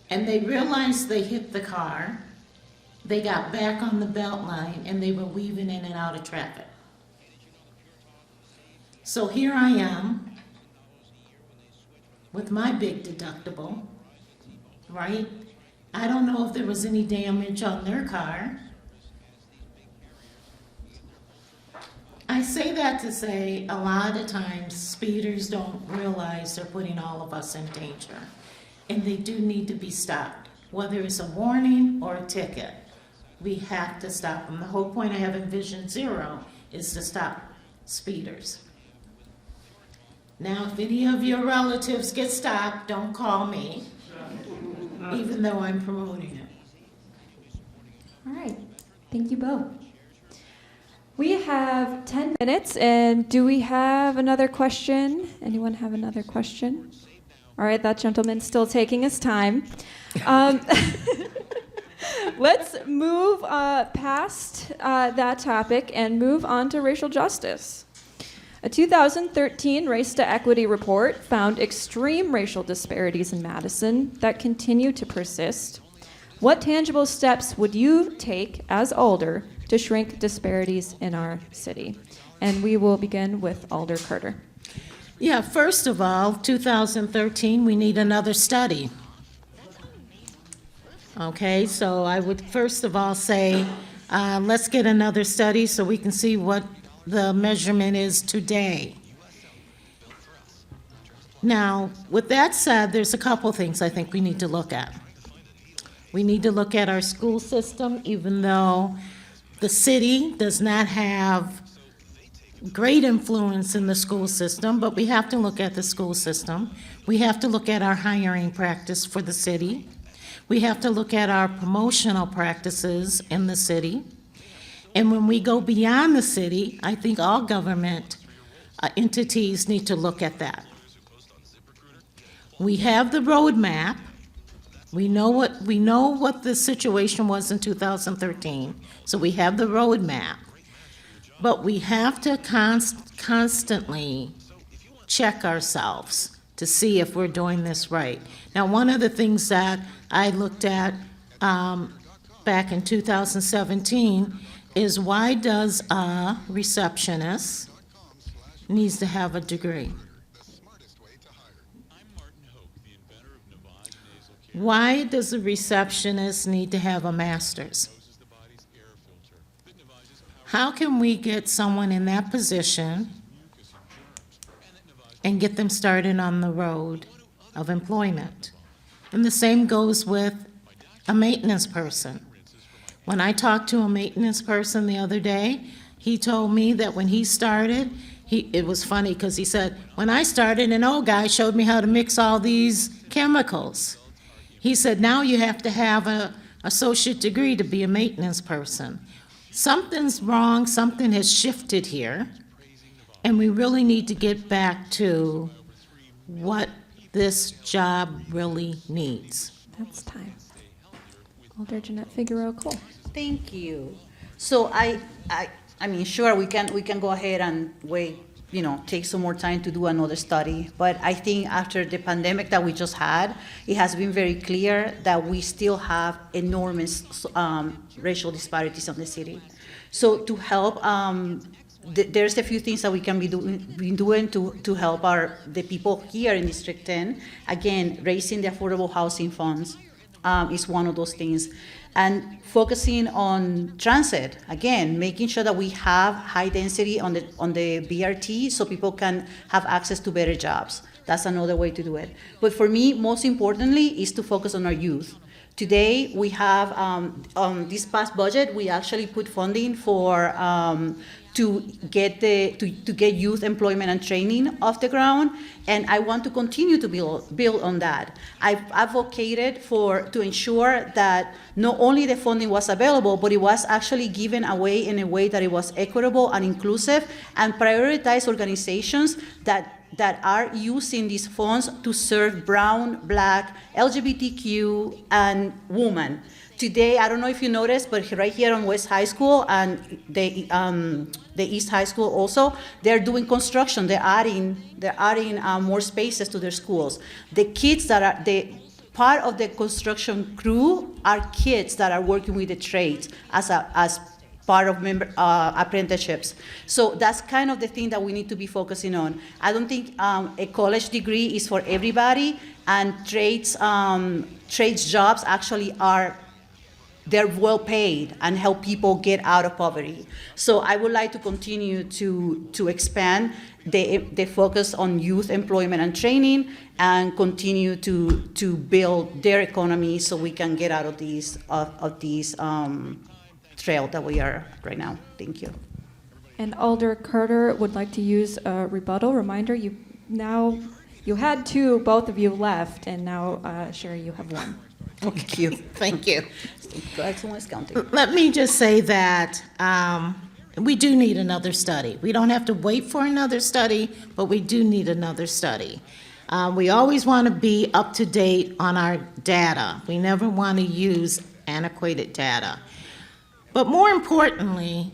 And they realized they hit the car. They got back on the belt line and they were weaving in and out of traffic. So here I am with my big deductible, right? I don't know if there was any damage on their car. I say that to say a lot of times speeders don't realize they're putting all of us in danger, and they do need to be stopped, whether it's a warning or a ticket. We have to stop them. The whole point of having Vision Zero is to stop speeders. Now, if any of your relatives get stopped, don't call me, even though I'm promoting it. All right. Thank you both. We have 10 minutes, and do we have another question? Anyone have another question? All right, that gentleman's still taking his time. Let's move past that topic and move on to racial justice. A 2013 Race to Equity report found extreme racial disparities in Madison that continue to persist. What tangible steps would you take as Alder to shrink disparities in our city? and we will begin with Alder Carter. Yeah, first of all, 2013, we need another study. Okay, so I would first of all say, let's get another study so we can see what the measurement is today. Now, with that said, there's a couple things I think we need to look at. We need to look at our school system, even though the city does not have great influence in the school system, but we have to look at the school system. We have to look at our hiring practice for the city. We have to look at our promotional practices in the city. And when we go beyond the city, I think all government entities need to look at that. We have the roadmap. We know what the situation was in 2013, so we have the roadmap. But we have to constantly check ourselves to see if we're doing this right. Now, one of the things that I looked at back in 2017 is, why does a receptionist needs to have a degree? Why does a receptionist need to have a master's? How can we get someone in that position and get them started on the road of employment? And the same goes with a maintenance person. When I talked to a maintenance person the other day, he told me that when he started, it was funny because he said, when I started, an old guy showed me how to mix all these chemicals. He said, now you have to have an associate degree to be a maintenance person. Something's wrong, something has shifted here, and we really need to get back to what this job really needs. That's time. Alder Jeanette Figueroa Cole. Thank you. So I mean, sure, we can go ahead and wait, take some more time to do another study. But I think after the pandemic that we just had, it has been very clear that we still have enormous racial disparities in the city. So to help, there's a few things that we can be doing to help the people here in District 10. Again, raising the affordable housing funds is one of those things. And focusing on transit, again, making sure that we have high density on the BRT so people can have access to better jobs. That's another way to do it. But for me, most importantly, is to focus on our youth. Today, we have, on this past budget, we actually put funding for to get youth employment and training off the ground, and I want to continue to build on that. I've advocated to ensure that not only the funding was available, but it was actually given away in a way that it was equitable and inclusive, and prioritize organizations that are using these funds to serve Brown, Black, LGBTQ, and women. Today, I don't know if you noticed, but right here on West High School and the East High School also, they're doing construction. They're adding more spaces to their schools. The kids that are part of the construction crew are kids that are working with the trades as part of apprenticeships. So that's kind of the thing that we need to be focusing on. I don't think a college degree is for everybody, and trades jobs actually they're well paid and help people get out of poverty. So I would like to continue to expand the focus on youth employment and training, and continue to build their economy so we can get out of these trail that we are right now. Thank you. And Alder Carter would like to use a rebuttal. Reminder, you had two, both of you left, and now, Sherry, you have one. Thank you. Thank you. Excellence counting. Let me just say that we do need another study. We don't have to wait for another study, but we do need another study. We always want to be up to date on our data. We never want to use antiquated data. But more importantly,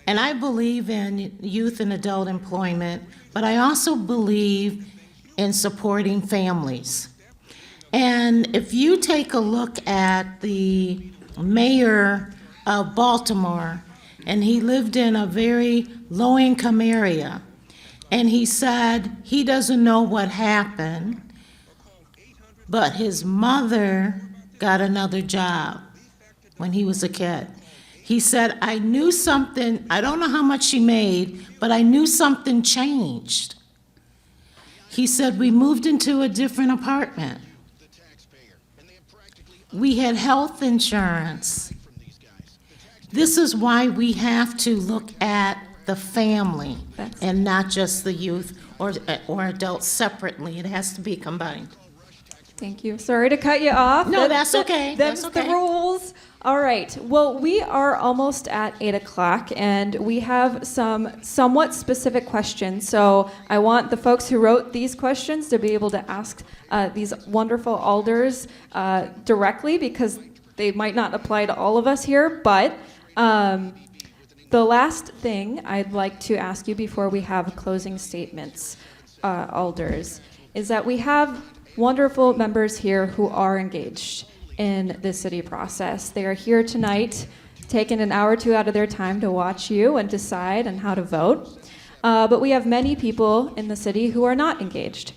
and I believe in youth and adult employment, but I also believe in supporting families. And if you take a look at the mayor of Baltimore, and he lived in a very low-income area. And he said he doesn't know what happened, but his mother got another job when he was a kid. He said, I knew something, I don't know how much she made, but I knew something changed. He said, we moved into a different apartment. We had health insurance. This is why we have to look at the family and not just the youth or adults separately. It has to be combined. Thank you. Sorry to cut you off. No, that's okay. That's That's okay. the rules. All right. Well, we are almost at 8 o'clock, and we have some somewhat specific questions. So I want the folks who wrote these questions to be able to ask these wonderful alders directly, because they might not apply to all of us here. But the last thing I'd like to ask you before we have closing statements, alders, is that we have wonderful members here who are engaged in the city process. They are here tonight, taking an hour or two out of their time to watch you and decide on how to vote. But we have many people in the city who are not engaged.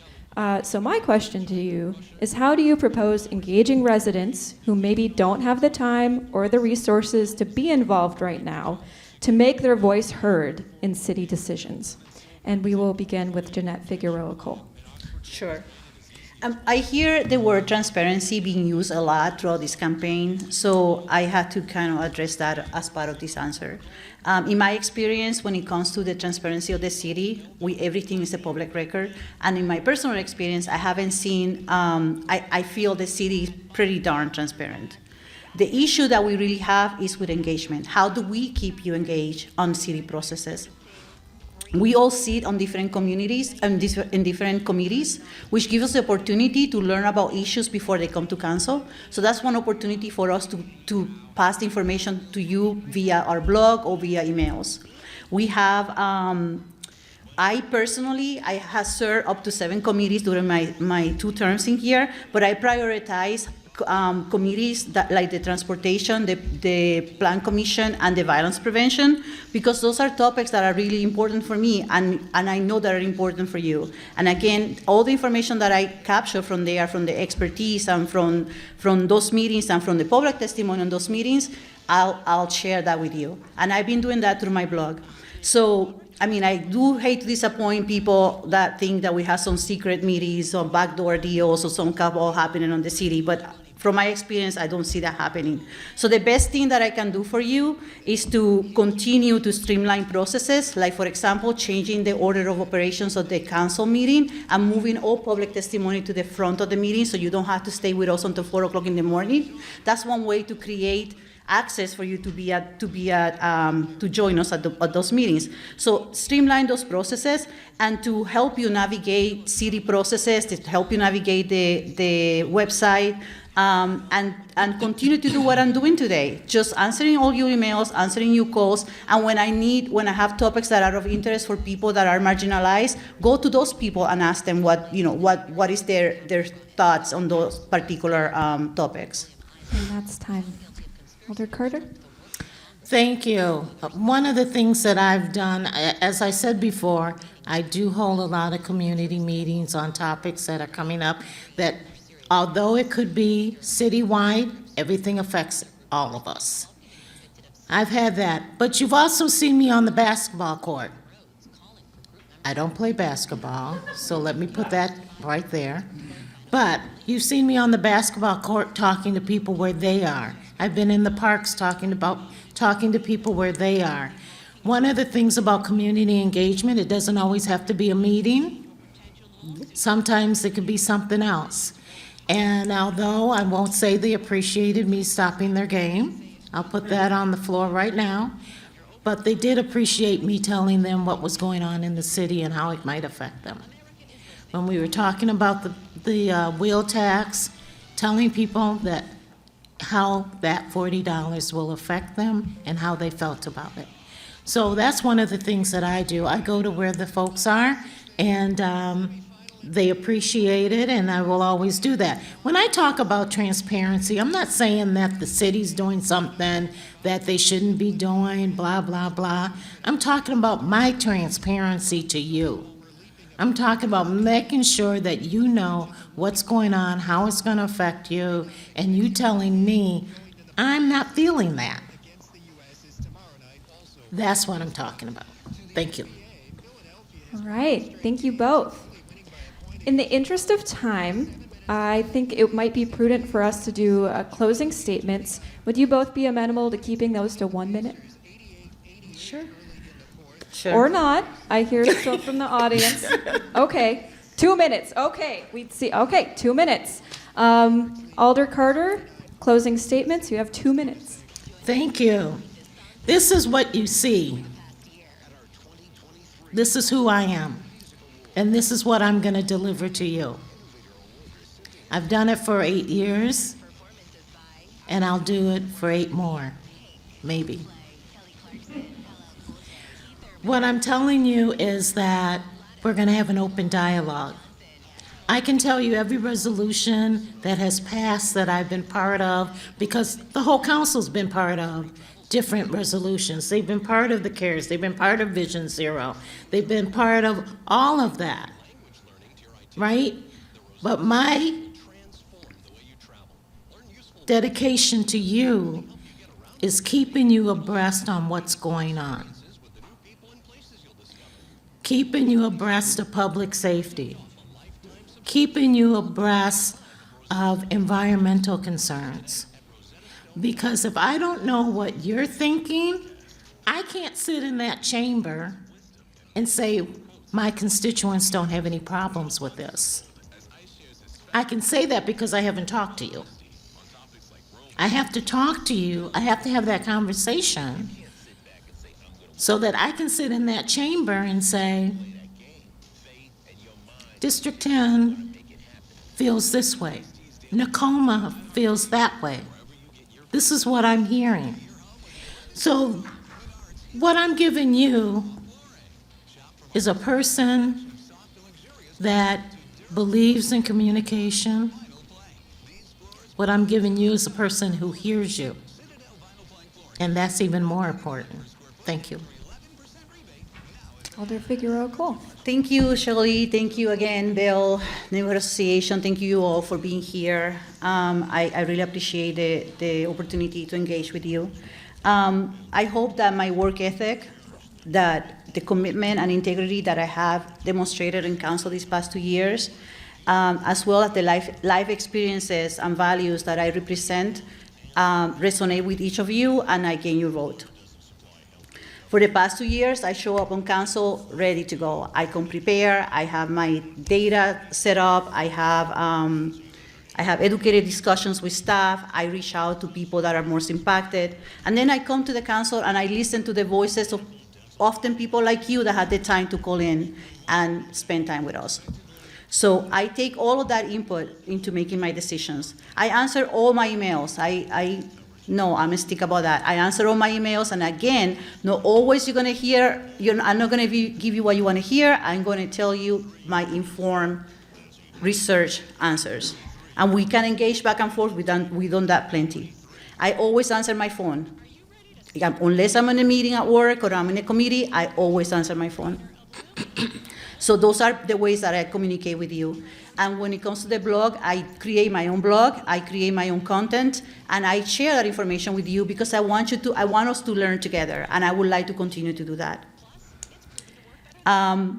So my question to you is, how do you propose engaging residents who maybe don't have the time or the resources to be involved right now to make their voice heard in city decisions? And we will begin with Jeanette Figueroa-Cole. Sure. I hear the word transparency being used a lot throughout this campaign, so I had to kind of address that as part of this answer. In my experience, when it comes to the transparency of the city, everything is a public record. And in my personal experience, I haven't seen, I feel the city is pretty darn transparent. The issue that we really have is with engagement. How do we keep you engaged on city processes? We all sit on different communities and in different committees, which gives us the opportunity to learn about issues before they come to council. So that's one opportunity for us to pass the information to you via our blog or via emails. We have, I personally have served up to 7 committees during my 2 terms in here, but I prioritize committees that, like the transportation, the plan commission, and the violence prevention, because those are topics that are really important for me, and I know that are important for you. And again, all the information that I capture from there, from the expertise and from those meetings and from the public testimony on those meetings, I'll share that with you. And I've been doing that through my blog. So, I mean, I do hate to disappoint people that think that we have some secret meetings or backdoor deals or some cabal happening on the city, but from my experience, I don't see that happening. So the best thing that I can do for you is to continue to streamline processes, like, for example, changing the order of operations of the council meeting and moving all public testimony to the front of the meeting so you don't have to stay with us until 4 o'clock in the morning. That's one way to create access for you to join us at those meetings. So streamline those processes, and to help you navigate city processes, to help you navigate the website, and continue to do what I'm doing today, just answering all your emails, answering your calls, and when I have topics that are of interest for people that are marginalized, go to those people and ask them what is their thoughts on those particular topics. And that's time. Alder Carter? Thank you. One of the things that I've done, as I said before, I do hold a lot of community meetings on topics that are coming up that, although it could be citywide, everything affects all of us. I've had that. But you've also seen me on the basketball court. I don't play basketball, so let me put that right there. But you've seen me on the basketball court talking to people where they are. I've been in the parks talking to people where they are. One of the things about community engagement, it doesn't always have to be a meeting. Sometimes it could be something else. And although I won't say they appreciated me stopping their game, I'll put that on the floor right now, but they did appreciate me telling them what was going on in the city and how it might affect them. When we were talking about the wheel tax, telling people that how that $40 will affect them and how they felt about it. So that's one of the things that I do. I go to where the folks are, and They appreciate it, and I will always do that. When I talk about transparency, I'm not saying that the city's doing something that they shouldn't be doing, blah, blah, blah. I'm talking about my transparency to you. I'm talking about making sure that you know what's going on, how it's going to affect you, and you telling me, I'm not feeling that. That's what I'm talking about. Thank you. All right, thank you both. In the interest of time, I think it might be prudent for us to do closing statements. Would you both be amenable to keeping those to 1 minute? Sure. Or not? I hear so from the audience. Okay, 2 minutes. Okay, we'd see. Okay, 2 minutes. Alder Carter, closing statements. You have 2 minutes. Thank you. This is what you see. This is who I am. And this is what I'm going to deliver to you. I've done it for 8 years, and I'll do it for 8 more, maybe. What I'm telling you is that we're going to have an open dialogue. I can tell you every resolution that has passed that I've been part of, because the whole council's been part of different resolutions. They've been part of the CARES. They've been part of Vision Zero. They've been part of all of that, right? But my dedication to you is keeping you abreast on what's going on, keeping you abreast of public safety, keeping you abreast of environmental concerns. Because if I don't know what you're thinking, I can't sit in that chamber and say, my constituents don't have any problems with this. I can say that because I haven't talked to you. I have to talk to you. I have to have that conversation so that I can sit in that chamber and say, District 10 feels this way. Nakoma feels that way. This is what I'm hearing. So what I'm giving you is a person that believes in communication. What I'm giving you is a person who hears you. And that's even more important. Thank you. Alder Figueroa Cole. Thank you, Shirley. Thank you again, Bill, Neighborhood Association. Thank you all for being here. I really appreciate the opportunity to engage with you. I hope that my work ethic, that the commitment and integrity that I have demonstrated in council these past 2 years, as well as the life experiences and values that I represent, resonate with each of you, and I gain your vote. For the past 2 years, I show up on council ready to go. I come prepared. I have my data set up. I have educated discussions with staff. I reach out to people that are most impacted. And then I come to the council and I listen to the voices of often people like you that had the time to call in and spend time with us. So I take all of that input into making my decisions. I answer all my emails. No, I'm a stick about that. I answer all my emails, and again, not always you're going to hear, I'm not going to give you what you want to hear. I'm going to tell you my informed research answers. And we can engage back and forth. We've done that plenty. I always answer my phone. Unless I'm in a meeting at work or I'm in a committee, I always answer my phone. So those are the ways that I communicate with you. And when it comes to the blog, I create my own blog, I create my own content, and I share that information with you because I want us to learn together, and I would like to continue to do that. I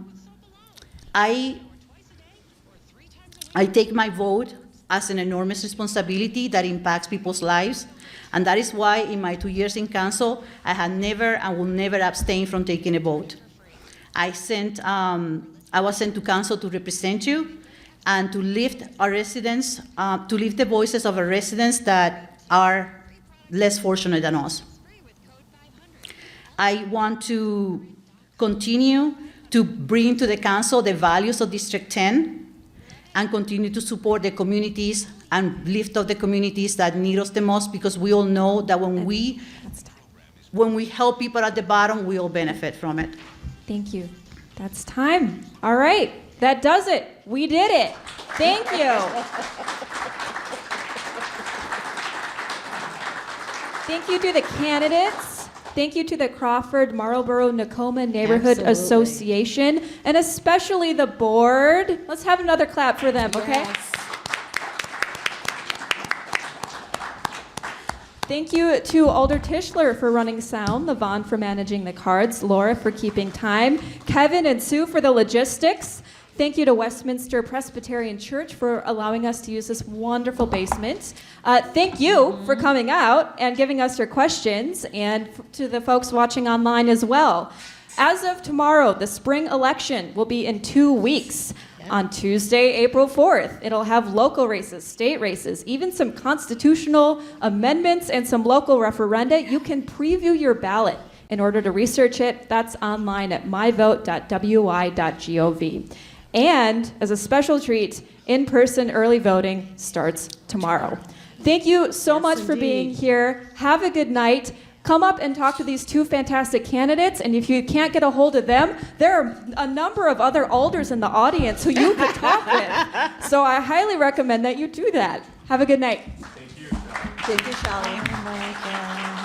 take my vote as an enormous responsibility that impacts people's lives, and that is why in my 2 years in council, I have never and will never abstain from taking a vote. I was sent to council to represent you and to lift our residents, to lift the voices of our residents that are less fortunate than us. I want to continue to bring to the council the values of District 10 and continue to support the communities and lift up the communities that need us the most, because we all know that when we help people at the bottom, we all benefit from it. Thank you. That's time. All right. That does it. We did it. Thank you. Thank you to the candidates. Thank you to the Crawford-Marlborough-Nakoma Neighborhood Absolutely. Association, and especially the board. Let's have another clap for them, okay? Yes. Thank you to Alder Tischler for running sound, Levon for managing the cards, Laura for keeping time, Kevin and Sue for the logistics. Thank you to Westminster Presbyterian Church for allowing us to use this wonderful basement. Thank you for coming out and giving us your questions, and to the folks watching online as well. As of tomorrow, the spring election will be in 2 weeks. On Tuesday, April 4th, it'll have local races, state races, even some constitutional amendments and some local referenda. You can preview your ballot. In order to research it, that's online at myvote.wi.gov. And as a special treat, in-person early voting starts tomorrow. Thank you so much for being here. Have a good night. Come up and talk to these two fantastic candidates, and if you can't get a hold of them, there are a number of other alders in the audience who you could talk with. So I highly recommend that you do that. Have a good night. Thank you, Shelley. Oh my God.